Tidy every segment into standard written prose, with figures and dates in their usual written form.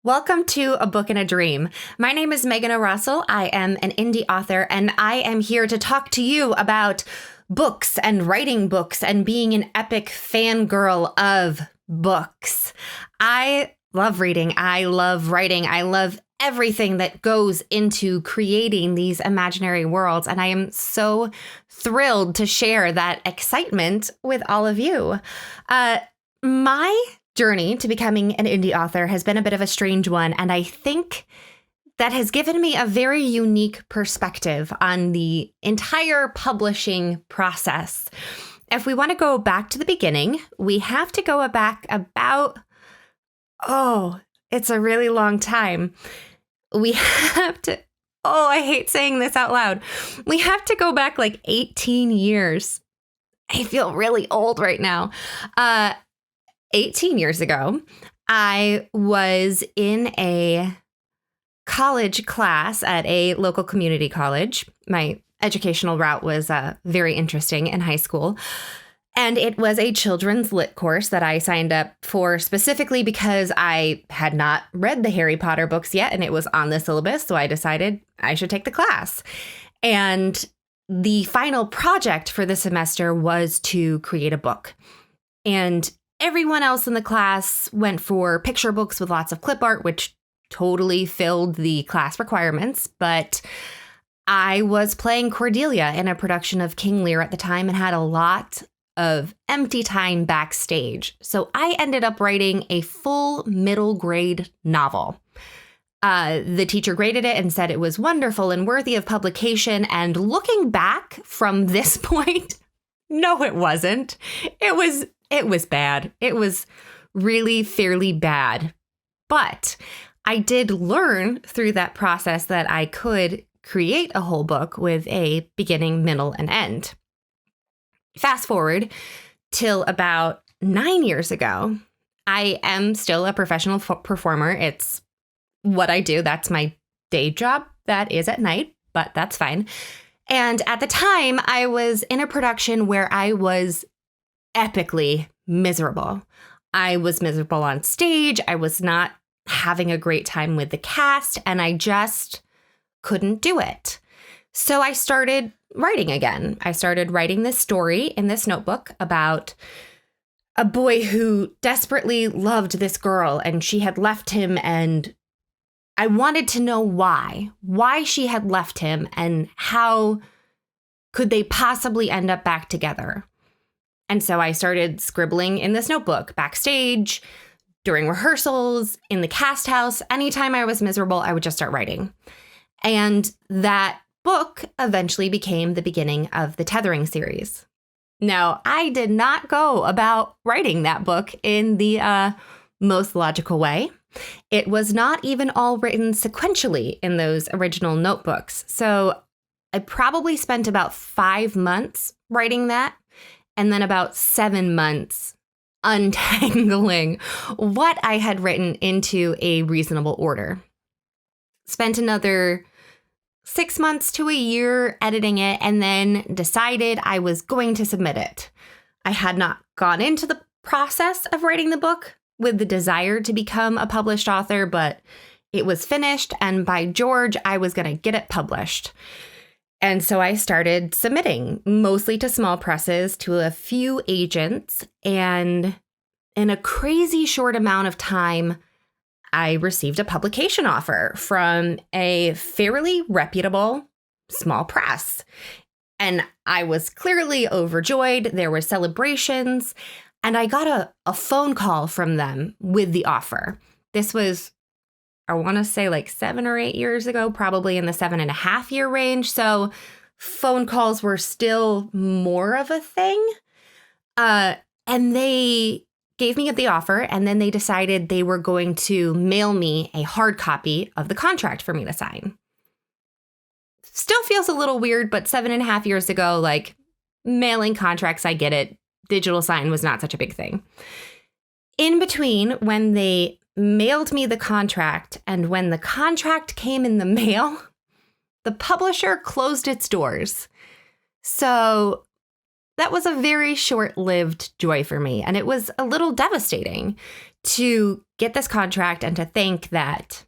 Welcome to A Book and a Dream. My name is Megan O'Russell. I am an indie author, and I am here to talk to you about books and writing books and being an epic fangirl of books. I love reading. I love writing. I love everything that goes into creating these imaginary worlds, and I am so thrilled to share that excitement with all of you. My journey to becoming an indie author has been a bit of a strange one, and I think that has given me a very unique perspective on the entire publishing process. If we want to go back to the beginning, we have to go back about, it's a really long time. We have to, I hate saying this out loud. We have to go back like 18 years. I feel really old right now. 18 years ago, I was in a college class at a local community college. My educational route was very interesting in high school. And it was a children's lit course that I signed up for specifically because I had not read the Harry Potter books yet, and it was on the syllabus. So I decided I should take the class. And the final project for the semester was to create a book. And everyone else in the class went for picture books with lots of clip art, which totally filled the class requirements. But I was playing Cordelia in a production of King Lear at the time and had a lot of empty time backstage. So I ended up writing a full middle grade novel. The teacher graded it and said it was wonderful and worthy of publication. And looking back from this point, no, it wasn't. It was bad. It was really fairly bad. But I did learn through that process that I could create a whole book with a beginning, middle, and end. Fast forward till about 9 years ago. I am still a professional performer. It's what I do. That's my day job. That is at night, but that's fine. And at the time, I was in a production where I was epically miserable. I was miserable on stage. I was not having a great time with the cast, and I just couldn't do it. So I started writing again. I started writing this story in this notebook about a boy who desperately loved this girl, and she had left him, and I wanted to know why she had left him, and how could they possibly end up back together. And so I started scribbling in this notebook backstage, during rehearsals, in the cast house. Anytime I was miserable, I would just start writing. And that book eventually became the beginning of the Tethering series. Now, I did not go about writing that book in the most logical way. It was not even all written sequentially in those original notebooks. So I probably spent about 5 months writing that, and then about 7 months untangling what I had written into a reasonable order. Spent another 6 months to a year editing it, and then decided I was going to submit it. I had not gone into the process of writing the book with the desire to become a published author, but it was finished, and by George, I was going to get it published. And so I started submitting, mostly to small presses, to a few agents, and in a crazy short amount of time, I received a publication offer from a fairly reputable small press. And I was clearly overjoyed. There were celebrations, and I got a phone call from them with the offer. This was, I want to say, like 7 or 8 years ago, probably in the 7.5-year range. So phone calls were still more of a thing. And they gave me the offer, and then they decided they were going to mail me a hard copy of the contract for me to sign. Still feels a little weird, but 7.5 years ago, like, mailing contracts, I get it. Digital sign was not such a big thing. In between, when they mailed me the contract and when the contract came in the mail, the publisher closed its doors. So that was a very short-lived joy for me, and it was a little devastating to get this contract and to think that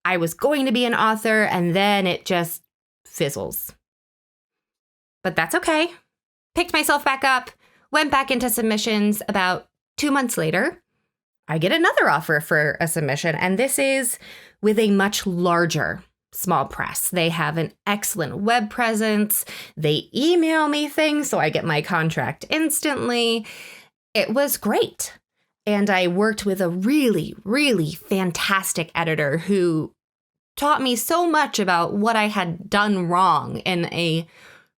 I was going to be an author, and then it just fizzles. But that's okay. Picked myself back up, went back into submissions. About 2 months later, I get another offer for a submission, and this is with a much larger small press. They have an excellent web presence. They email me things, so I get my contract instantly. It was great. And I worked with a really, really fantastic editor who taught me so much about what I had done wrong in a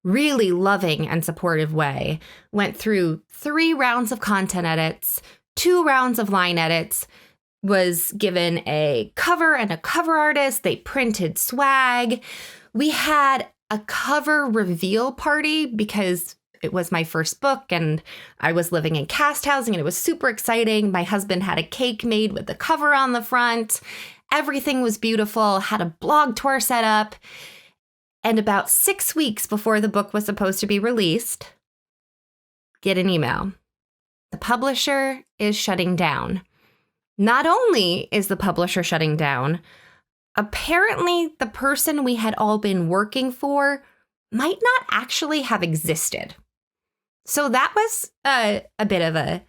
really loving and supportive way. Went through 3 rounds of content edits, 2 rounds of line edits, was given a cover and a cover artist. They printed swag. We had a cover reveal party because it was my first book and I was living in cast housing and it was super exciting. My husband had a cake made with the cover on the front. Everything was beautiful, had a blog tour set up. And about 6 weeks before the book was supposed to be released, get an email. The publisher is shutting down. Not only is the publisher shutting down, apparently the person we had all been working for might not actually have existed. So that was a bit of a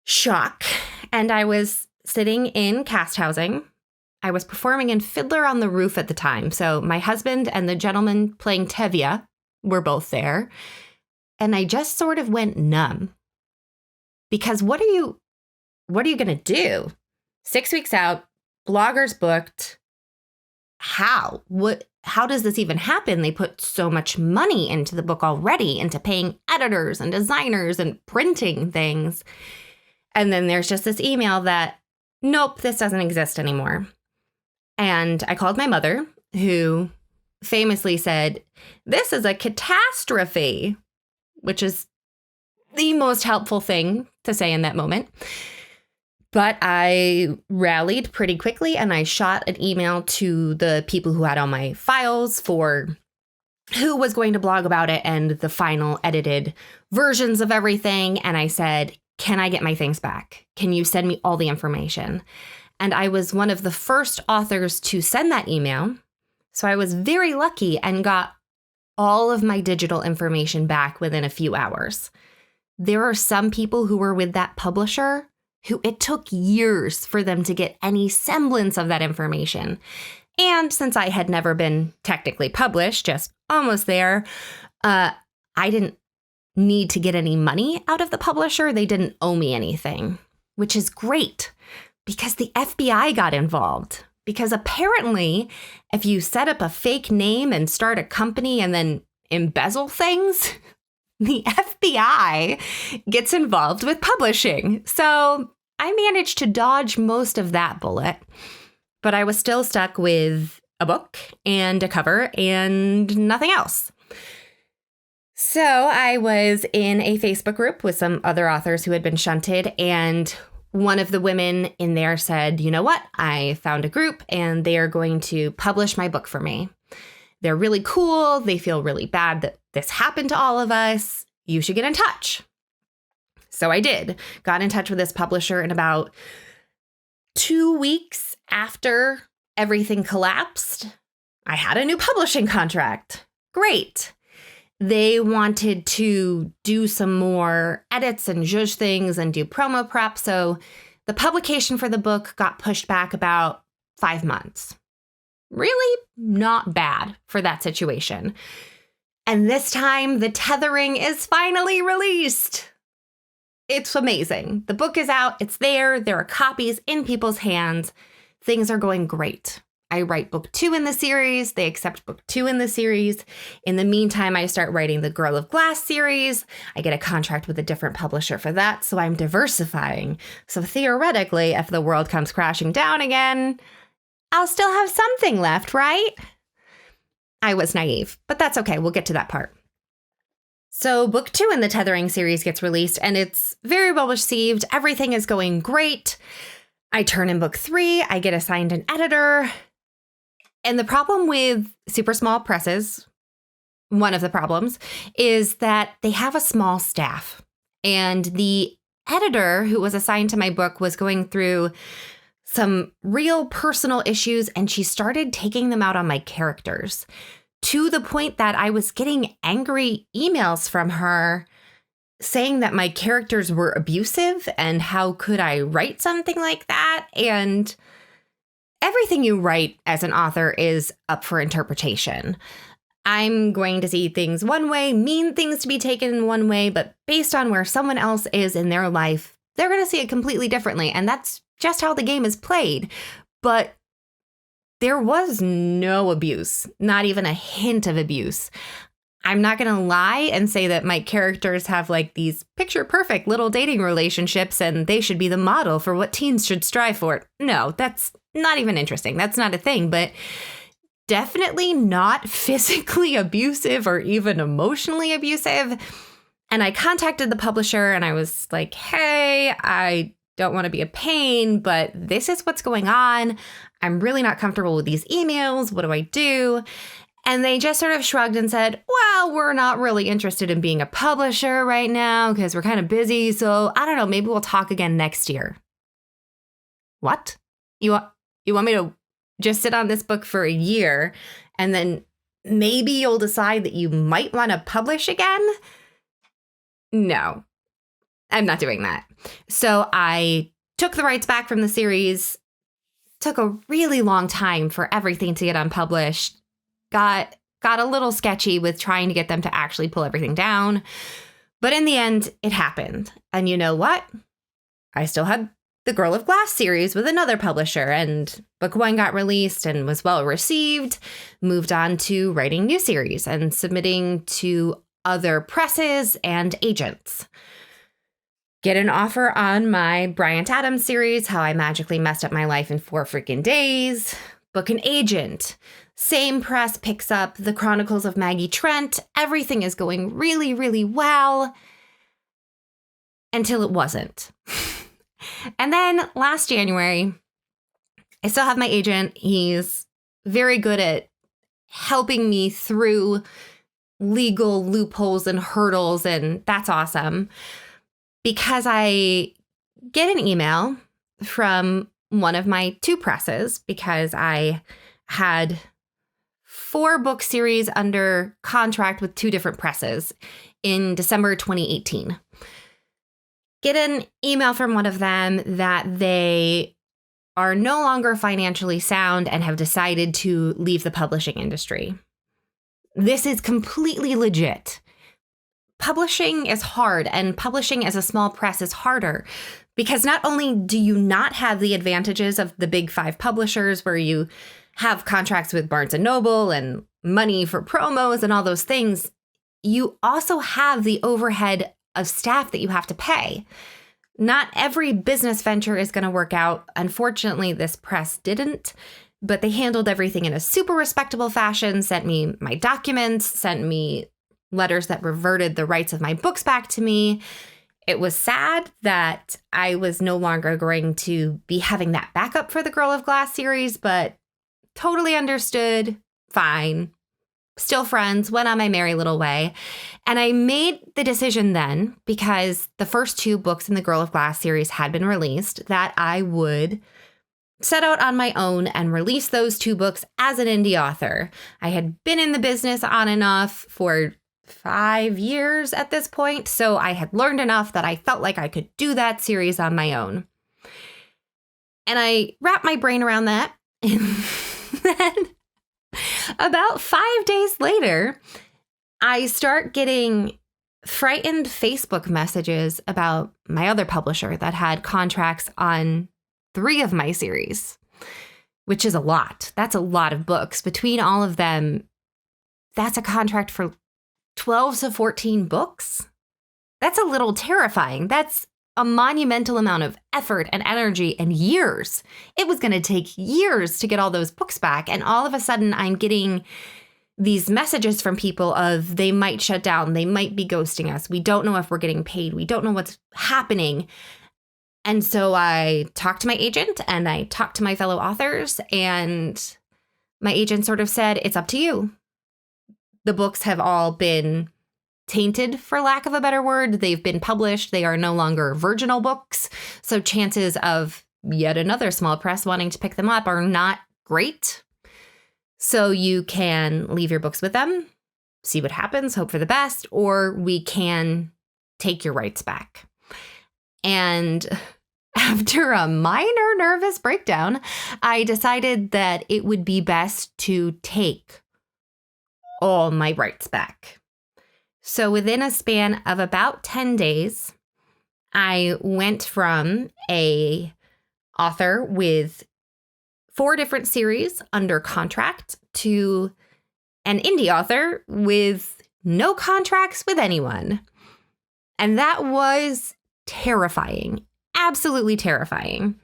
shock. And I was sitting in cast housing. I was performing in Fiddler on the Roof at the time. So my husband and the gentleman playing Tevye were both there. And I just sort of went numb. Because what are you going to do? 6 weeks out, bloggers booked. How does this even happen? They put so much money into the book already, into paying editors and designers and printing things. And then there's just this email that, nope, this doesn't exist anymore. And I called my mother, who famously said, "This is a catastrophe," which is the most helpful thing to say in that moment. But I rallied pretty quickly and I shot an email to the people who had all my files for who was going to blog about it and the final edited versions of everything. And I said, "Can I get my things back? Can you send me all the information?" And I was one of the first authors to send that email. So I was very lucky and got all of my digital information back within a few hours. There are some people who were with that publisher who it took years for them to get any semblance of that information. And since I had never been technically published, just almost there, I didn't need to get any money out of the publisher. They didn't owe me anything, which is great because the FBI got involved. Because apparently, if you set up a fake name and start a company and then embezzle things, the FBI gets involved with publishing. So I managed to dodge most of that bullet, but I was still stuck with a book and a cover and nothing else. So I was in a Facebook group with some other authors who had been shunted, and one of the women in there said, "You know what? I found a group and they are going to publish my book for me. They're really cool. They feel really bad that this happened to all of us. You should get in touch." So I did. Got in touch with this publisher, and about 2 weeks after everything collapsed, I had a new publishing contract. Great. They wanted to do some more edits and zhuzh things and do promo prep. So the publication for the book got pushed back about 5 months. Really not bad for that situation. And this time, The Tethering is finally released. It's amazing. The book is out. It's there. There are copies in people's hands. Things are going great. I write book 2 in the series. They accept book 2 in the series. In the meantime, I start writing the Girl of Glass series. I get a contract with a different publisher for that, so I'm diversifying. So theoretically, if the world comes crashing down again, I'll still have something left, right? I was naive, but that's okay. We'll get to that part. So book 2 in the Tethering series gets released, and it's very well received. Everything is going great. I turn in book 3. I get assigned an editor. And the problem with super small presses, one of the problems, is that they have a small staff. And the editor who was assigned to my book was going through some real personal issues, and she started taking them out on my characters to the point that I was getting angry emails from her saying that my characters were abusive and how could I write something like that? And everything you write as an author is up for interpretation. I'm going to see things one way, mean things to be taken in one way, but based on where someone else is in their life, they're going to see it completely differently. And that's just how the game is played. But there was no abuse, not even a hint of abuse. I'm not going to lie and say that my characters have like these picture perfect little dating relationships and they should be the model for what teens should strive for. No, that's not even interesting. That's not a thing, but definitely not physically abusive or even emotionally abusive. And I contacted the publisher and I was like, hey, I don't want to be a pain, but this is what's going on. I'm really not comfortable with these emails. What do I do? And they just sort of shrugged and said, well, we're not really interested in being a publisher right now because we're kind of busy. So I don't know, maybe we'll talk again next year. What? You want me to just sit on this book for a year and then maybe you'll decide that you might want to publish again? No, I'm not doing that. So I took the rights back from the series, took a really long time for everything to get unpublished, got a little sketchy with trying to get them to actually pull everything down. But in the end, it happened. And you know what? I still had the Girl of Glass series with another publisher, and book one got released and was well received, moved on to writing new series and submitting to other presses and agents. Get an offer on my Bryant Adams series, How I Magically Messed Up My Life in 4 Freaking Days. Book an agent. Same press picks up The Chronicles of Maggie Trent. Everything is going really, really well. Until it wasn't. And then last January, I still have my agent. He's very good at helping me through legal loopholes and hurdles, and that's awesome. Because I get an email from one of my 2 presses because I had 4 book series under contract with 2 different presses in December 2018. Get an email from one of them that they are no longer financially sound and have decided to leave the publishing industry. This is completely legit. Publishing is hard, and publishing as a small press is harder because not only do you not have the advantages of the big 5 publishers where you have contracts with Barnes & Noble and money for promos and all those things, you also have the overhead of staff that you have to pay. Not every business venture is going to work out. Unfortunately, this press didn't, but they handled everything in a super respectable fashion, sent me my documents, sent me letters that reverted the rights of my books back to me. It was sad that I was no longer going to be having that backup for the Girl of Glass series, but totally understood. Fine. Still friends, went on my merry little way. And I made the decision then, because the first 2 books in the Girl of Glass series had been released, that I would set out on my own and release those 2 books as an indie author. I had been in the business on and off for 5 years at this point, so I had learned enough that I felt like I could do that series on my own. And I wrapped my brain around that. And then about 5 days later, I start getting frightened Facebook messages about my other publisher that had contracts on 3 of my series, which is a lot. That's a lot of books. Between all of them, that's a contract for 12 to 14 books. That's a little terrifying. That's a monumental amount of effort and energy and years. It was going to take years to get all those books back. And all of a sudden, I'm getting these messages from people of they might shut down. They might be ghosting us. We don't know if we're getting paid. We don't know what's happening. And so I talked to my agent and I talked to my fellow authors, and my agent sort of said, it's up to you. The books have all been tainted, for lack of a better word. They've been published. They are no longer virginal books. So chances of yet another small press wanting to pick them up are not great. So you can leave your books with them, see what happens, hope for the best, or we can take your rights back. And after a minor nervous breakdown, I decided that it would be best to take all my rights back. So within a span of about 10 days, I went from a author with 4 different series under contract to an indie author with no contracts with anyone. And that was terrifying, absolutely terrifying.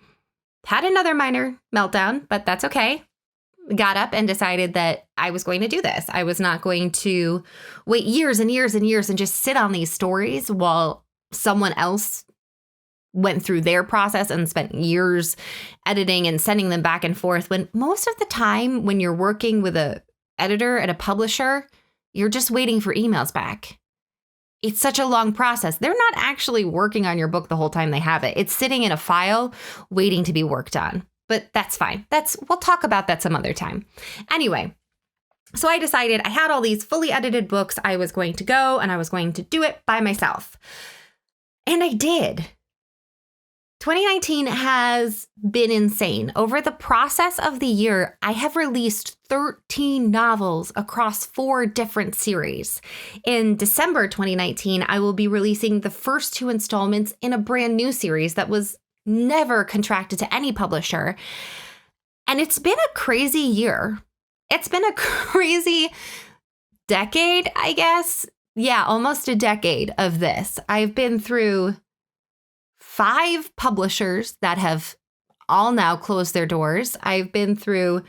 Had another minor meltdown, but that's okay. Got up and decided that I was going to do this. I was not going to wait years and years and years and just sit on these stories while someone else went through their process and spent years editing and sending them back and forth, when most of the time when you're working with a editor at a publisher, you're just waiting for emails back. It's such a long process. They're not actually working on your book the whole time they have it. It's sitting in a file waiting to be worked on. But that's fine. We'll talk about that some other time. Anyway, so I decided I had all these fully edited books. I was going to go and I was going to do it by myself. And I did. 2019 has been insane. Over the process of the year, I have released 13 novels across 4 different series. In December 2019, I will be releasing the first 2 installments in a brand new series that was never contracted to any publisher. And it's been a crazy year. It's been a crazy decade, I guess. Yeah, almost a decade of this. I've been through 5 publishers that have all now closed their doors. I've been through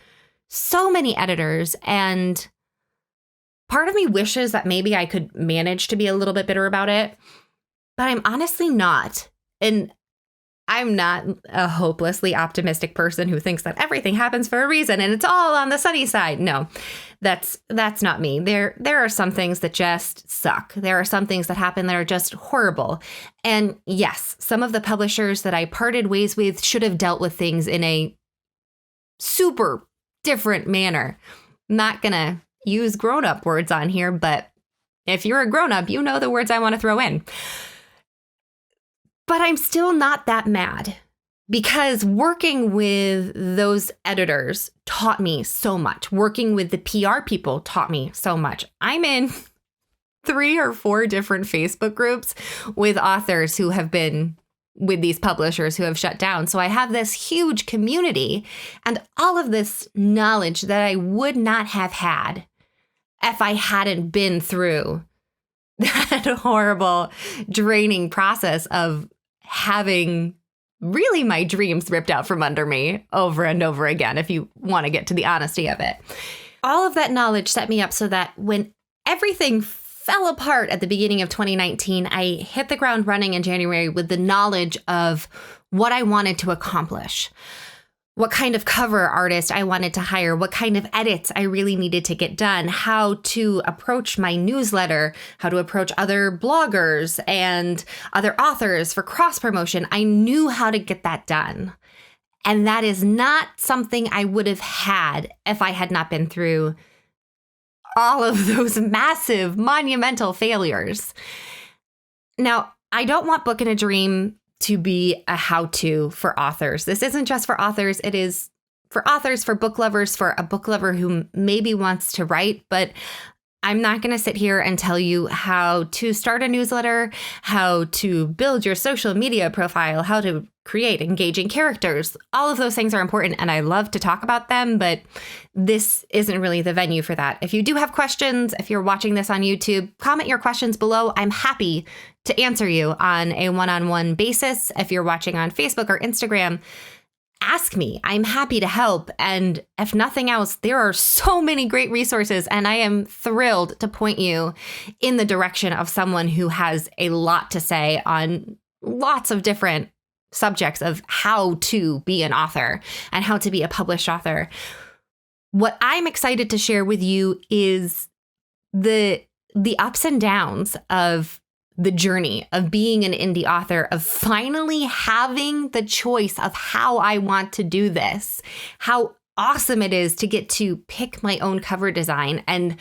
so many editors, and part of me wishes that maybe I could manage to be a little bit bitter about it, but I'm honestly not. And I'm not a hopelessly optimistic person who thinks that everything happens for a reason and it's all on the sunny side. No, that's not me. There are some things that just suck. There are some things that happen that are just horrible. And yes, some of the publishers that I parted ways with should have dealt with things in a super different manner. I'm not going to use grown-up words on here, but if you're a grown-up, you know the words I want to throw in. But I'm still not that mad, because working with those editors taught me so much. Working with the PR people taught me so much. I'm in 3 or 4 different Facebook groups with authors who have been with these publishers who have shut down. So I have this huge community and all of this knowledge that I would not have had if I hadn't been through that horrible, draining process of having really my dreams ripped out from under me over and over again, if you want to get to the honesty of it. All of that knowledge set me up so that when everything fell apart at the beginning of 2019, I hit the ground running in January with the knowledge of what I wanted to accomplish, what kind of cover artist I wanted to hire, what kind of edits I really needed to get done, how to approach my newsletter, how to approach other bloggers and other authors for cross-promotion. I knew how to get that done. And that is not something I would have had if I had not been through all of those massive, monumental failures. Now, I don't want Book in a Dream to be a how-to for authors. This isn't just for authors. It is for authors, for book lovers, for a book lover who maybe wants to write, but I'm not going to sit here and tell you how to start a newsletter, how to build your social media profile, how to create engaging characters. All of those things are important, and I love to talk about them, but this isn't really the venue for that. If you do have questions, if you're watching this on YouTube, comment your questions below. I'm happy to answer you on a one-on-one basis. If you're watching on Facebook or Instagram, ask me. I'm happy to help. And if nothing else, there are so many great resources, and I am thrilled to point you in the direction of someone who has a lot to say on lots of different subjects of how to be an author and how to be a published author. What I'm excited to share with you is the the ups and downs of the journey of being an indie author, of finally having the choice of how I want to do this, how awesome it is to get to pick my own cover design and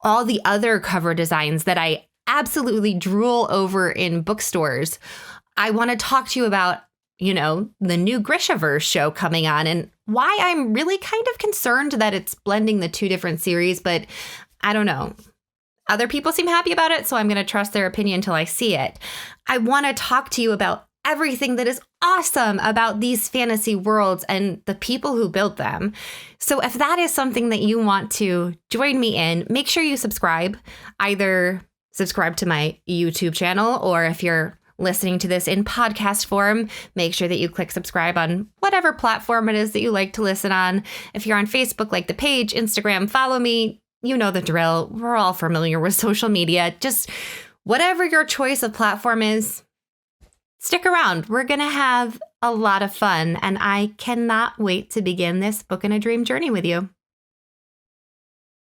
all the other cover designs that I absolutely drool over in bookstores. I want to talk to you about, the new Grishaverse show coming on and why I'm really kind of concerned that it's blending the two different series, but I don't know. Other people seem happy about it, so I'm going to trust their opinion until I see it. I want to talk to you about everything that is awesome about these fantasy worlds and the people who built them. So if that is something that you want to join me in, make sure you subscribe. Either subscribe to my YouTube channel, or if you're listening to this in podcast form, make sure that you click subscribe on whatever platform it is that you like to listen on. If you're on Facebook, like the page, Instagram, follow me. You know the drill. We're all familiar with social media. Just whatever your choice of platform is, stick around. We're going to have a lot of fun, and I cannot wait to begin this Book and a Dream journey with you.